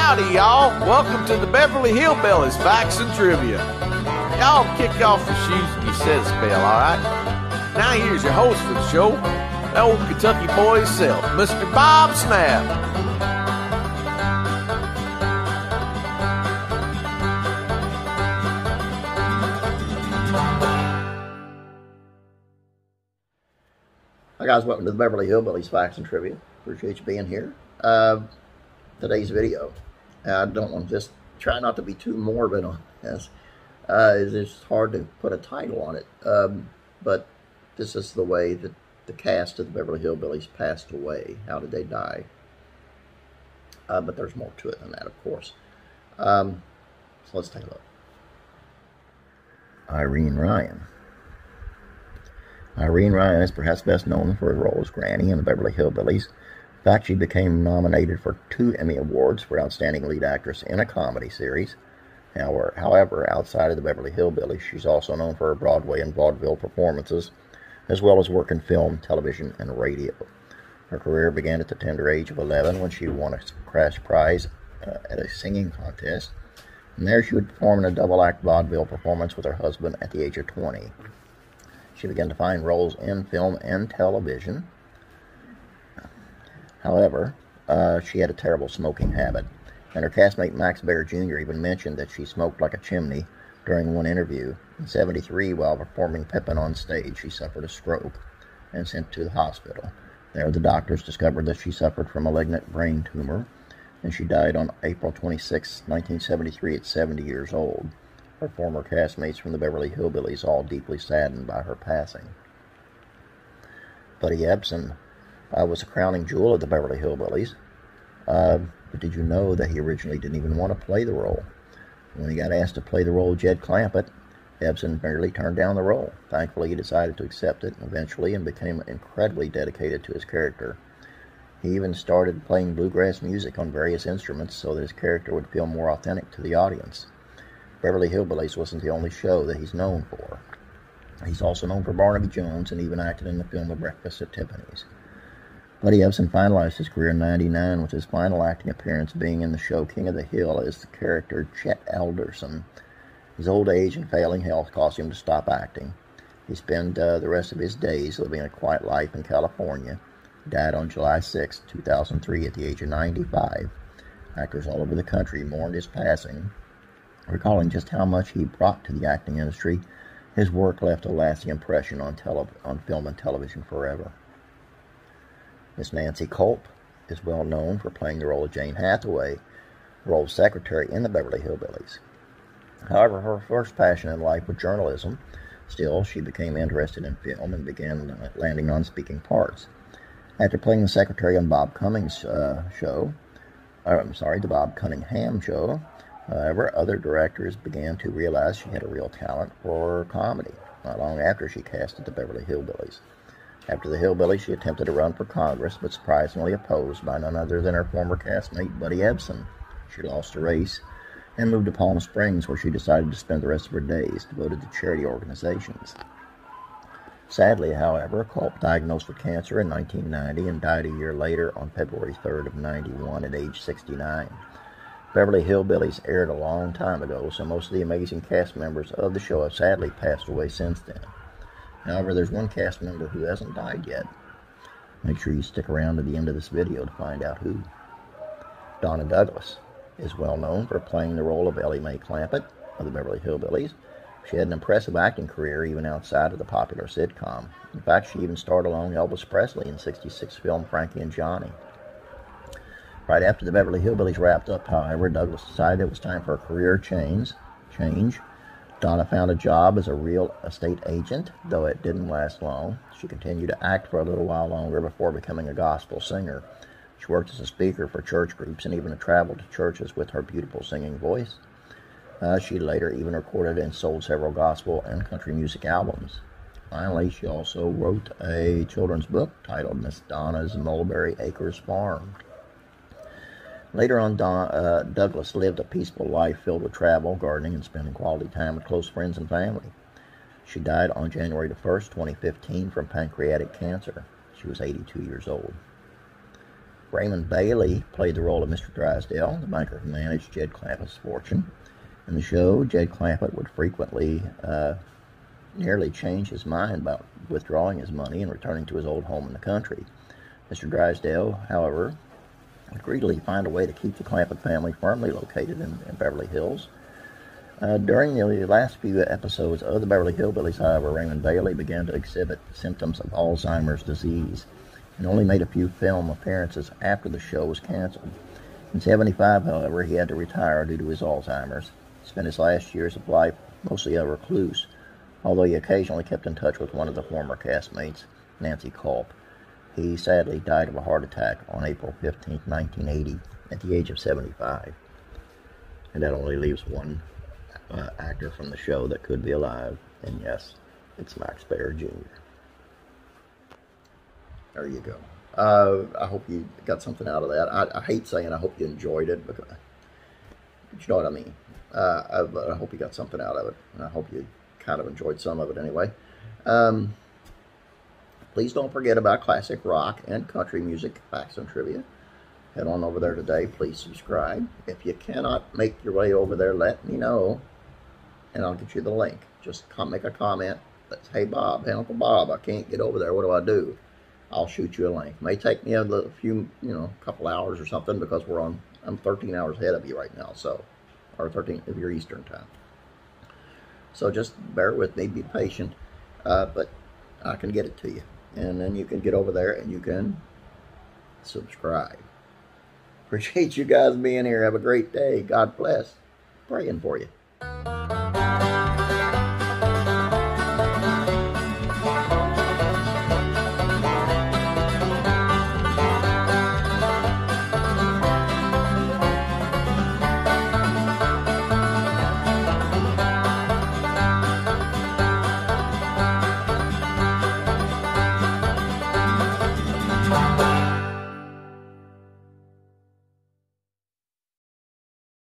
Howdy, y'all. Welcome to the Beverly Hillbillies Facts and Trivia. Y'all kick off your shoes and you said a spell, all right? Now here's your host for the show, the old Kentucky boy himself, Mr. Bob Snap. Hi guys, welcome to the Beverly Hillbillies Facts and Trivia. Appreciate you being here. Today's video, I don't want to just try not to be too morbid on this. It's hard to put a title on it, but this is the way that the cast of the Beverly Hillbillies passed away. How did they die? But there's more to it than that, of course. So let's take a look. Irene Ryan. Irene Ryan is perhaps best known for her role as Granny in the Beverly Hillbillies. In fact, she became nominated for 2 Emmy Awards for Outstanding Lead Actress in a Comedy Series. However, outside of the Beverly Hillbillies, she's also known for her Broadway and vaudeville performances, as well as work in film, television, and radio. Her career began at the tender age of 11 when she won a cash prize at a singing contest. And there she would perform in a double-act vaudeville performance with her husband at the age of 20. She began to find roles in film and television. However, she had a terrible smoking habit, and her castmate Max Baer Jr. even mentioned that she smoked like a chimney during one interview. In '73, while performing Pippin on stage, she suffered a stroke and sent to the hospital. There, the doctors discovered that she suffered from a malignant brain tumor, and she died on April 26, 1973 at 70 years old. Her former castmates from the Beverly Hillbillies all deeply saddened by her passing. Buddy Ebsen was a crowning jewel of the Beverly Hillbillies, but did you know that he originally didn't even want to play the role? When he got asked to play the role of Jed Clampett, Ebsen merely turned down the role. Thankfully, he decided to accept it eventually and became incredibly dedicated to his character. He even started playing bluegrass music on various instruments so that his character would feel more authentic to the audience. Beverly Hillbillies wasn't the only show that he's known for. He's also known for Barnaby Jones and even acted in the film A Breakfast at Tiffany's. Buddy Ebsen finalized his career in '99 with his final acting appearance being in the show King of the Hill as the character Chet Alderson. His old age and failing health caused him to stop acting. He spent the rest of his days living a quiet life in California. He died on July 6, 2003 at the age of 95. Actors all over the country mourned his passing, recalling just how much he brought to the acting industry. His work left a lasting impression on film and television forever. Miss Nancy Culp is well known for playing the role of Jane Hathaway, the role of secretary in the Beverly Hillbillies. However, her first passion in life was journalism. Still, she became interested in film and began landing on speaking parts. After playing the secretary on the Bob Cunningham show, however, other directors began to realize she had a real talent for comedy, not long after she casted the Beverly Hillbillies. After the Hillbillies, she attempted to run for Congress, but surprisingly opposed by none other than her former castmate, Buddy Ebsen. She lost the race and moved to Palm Springs, where she decided to spend the rest of her days devoted to charity organizations. Sadly, however, Culp diagnosed with cancer in 1990 and died a year later on February 3rd of '91 at age 69. Beverly Hillbillies aired a long time ago, so most of the amazing cast members of the show have sadly passed away since then. However, there's one cast member who hasn't died yet. Make sure you stick around to the end of this video to find out who. Donna Douglas is well known for playing the role of Ellie Mae Clampett of the Beverly Hillbillies. She had an impressive acting career even outside of the popular sitcom. In fact, she even starred along Elvis Presley in '66 film Frankie and Johnny. Right after the Beverly Hillbillies wrapped up, however, Douglas decided it was time for a career change. Donna found a job as a real estate agent, though it didn't last long. She continued to act for a little while longer before becoming a gospel singer. She worked as a speaker for church groups and even traveled to churches with her beautiful singing voice. She later even recorded and sold several gospel and country music albums. Finally, she also wrote a children's book titled Miss Donna's Mulberry Acres Farm. Later on, Douglas lived a peaceful life filled with travel, gardening, and spending quality time with close friends and family. She died on January 1st, 2015 from pancreatic cancer. She was 82 years old. Raymond Bailey played the role of Mr. Drysdale, the banker who managed Jed Clampet's fortune. In the show, Jed Clampett would frequently nearly change his mind about withdrawing his money and returning to his old home in the country. Mr. Drysdale, however, would greedily find a way to keep the Clampett family firmly located in Beverly Hills. During the last few episodes of the Beverly Hillbillies, however, Raymond Bailey began to exhibit symptoms of Alzheimer's disease and only made a few film appearances after the show was canceled. In 1975, however, he had to retire due to his Alzheimer's. He spent his last years of life mostly a recluse, although he occasionally kept in touch with one of the former castmates, Nancy Culp. He sadly died of a heart attack on April 15, 1980, at the age of 75. And that only leaves one actor from the show that could be alive, and yes, it's Max Baer Jr. There you go. I hope you got something out of that. I hate saying I hope you enjoyed it, but you know what I mean. I hope you got something out of it, and I hope you kind of enjoyed some of it anyway. Please don't forget about classic rock and country music facts and trivia. Head on over there today. Please subscribe. If you cannot make your way over there, let me know, and I'll get you the link. Just make a comment. Hey, Bob, hey, Uncle Bob, I can't get over there. What do I do? I'll shoot you a link. It may take me a few, couple hours or something, because I'm 13 hours ahead of you right now, so, or 13 if you're Eastern time. So just bear with me, be patient, but I can get it to you. And then you can get over there and you can subscribe. Appreciate you guys being here. Have a great day. God bless. Praying for you.